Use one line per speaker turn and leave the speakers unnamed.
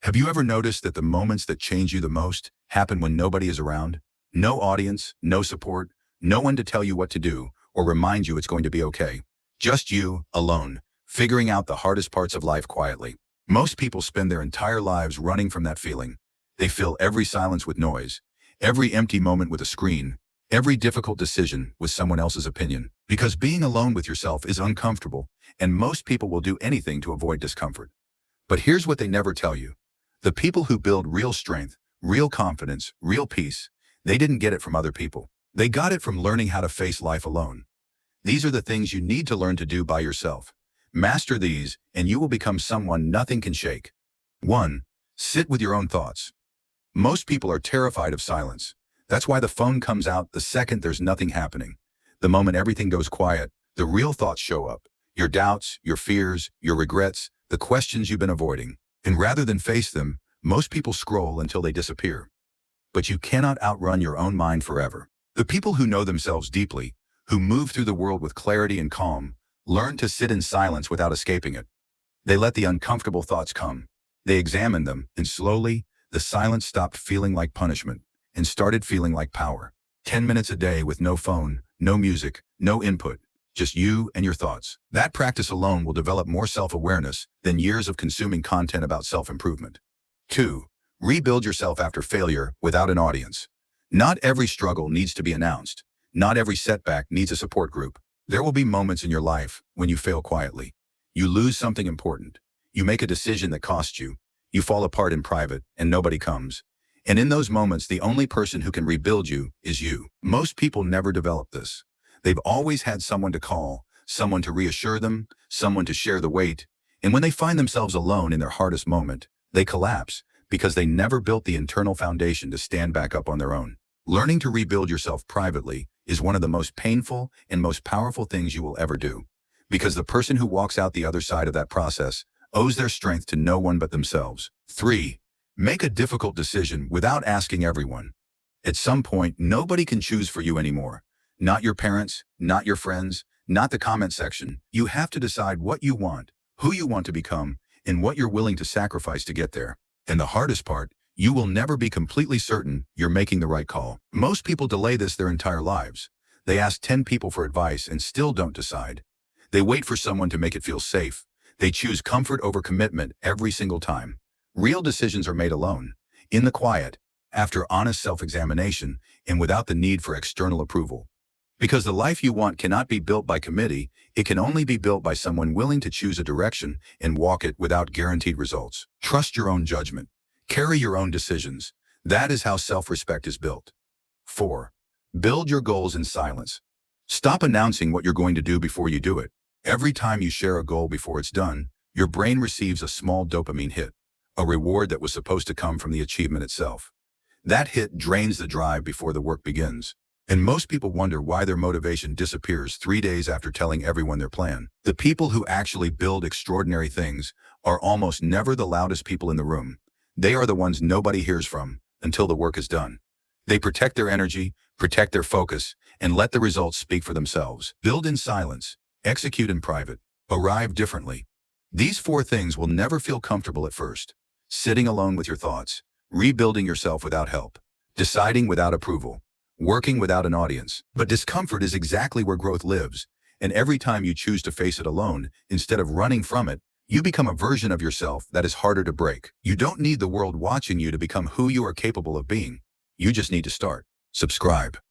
Have you ever noticed that the moments that change you the most happen when nobody is around? No audience, no support, no one to tell you what to do or remind you it's going to be okay. Just you, alone, figuring out the hardest parts of life quietly. Most people spend their entire lives running from that feeling. They fill every silence with noise, every empty moment with a screen, every difficult decision with someone else's opinion. Because being alone with yourself is uncomfortable, and most people will do anything to avoid discomfort. But here's what they never tell you. The people who build real strength, real confidence, real peace, they didn't get it from other people. They got it from learning how to face life alone. These are the things you need to learn to do by yourself. Master these, and you will become someone nothing can shake. 1. Sit with your own thoughts. Most people are terrified of silence. That's why the phone comes out the second there's nothing happening. The moment everything goes quiet, the real thoughts show up. Your doubts, your fears, your regrets, the questions you've been avoiding. And rather than face them, most people scroll until they disappear. But you cannot outrun your own mind forever. The people who know themselves deeply, who move through the world with clarity and calm, learn to sit in silence without escaping it. They let the uncomfortable thoughts come. They examine them, and slowly, the silence stopped feeling like punishment and started feeling like power. 10 minutes a day with no phone, no music, no input. Just you and your thoughts. That practice alone will develop more self-awareness than years of consuming content about self-improvement. 2. Rebuild yourself after failure without an audience. Not every struggle needs to be announced. Not every setback needs a support group. There will be moments in your life when you fail quietly. You lose something important. You make a decision that costs you. You fall apart in private and nobody comes. And in those moments, the only person who can rebuild you is you. Most people never develop this. They've always had someone to call, someone to reassure them, someone to share the weight. And when they find themselves alone in their hardest moment, they collapse because they never built the internal foundation to stand back up on their own. Learning to rebuild yourself privately is one of the most painful and most powerful things you will ever do. Because the person who walks out the other side of that process owes their strength to no one but themselves. 3. Make a difficult decision without asking everyone. At some point, nobody can choose for you anymore. Not your parents, not your friends, not the comment section. You have to decide what you want, who you want to become, and what you're willing to sacrifice to get there. And the hardest part, you will never be completely certain you're making the right call. Most people delay this their entire lives. They ask 10 people for advice and still don't decide. They wait for someone to make it feel safe. They choose comfort over commitment every single time. Real decisions are made alone, in the quiet, after honest self-examination, and without the need for external approval. Because the life you want cannot be built by committee, it can only be built by someone willing to choose a direction and walk it without guaranteed results. Trust your own judgment. Carry your own decisions. That is how self-respect is built. 4. Build your goals in silence. Stop announcing what you're going to do before you do it. Every time you share a goal before it's done, your brain receives a small dopamine hit, a reward that was supposed to come from the achievement itself. That hit drains the drive before the work begins. And most people wonder why their motivation disappears 3 days after telling everyone their plan. The people who actually build extraordinary things are almost never the loudest people in the room. They are the ones nobody hears from until the work is done. They protect their energy, protect their focus, and let the results speak for themselves. Build in silence, execute in private, arrive differently. These 4 things will never feel comfortable at first. Sitting alone with your thoughts, rebuilding yourself without help, deciding without approval, working without an audience. But discomfort is exactly where growth lives, and every time you choose to face it alone, instead of running from it, you become a version of yourself that is harder to break. You don't need the world watching you to become who you are capable of being. You just need to start. Subscribe.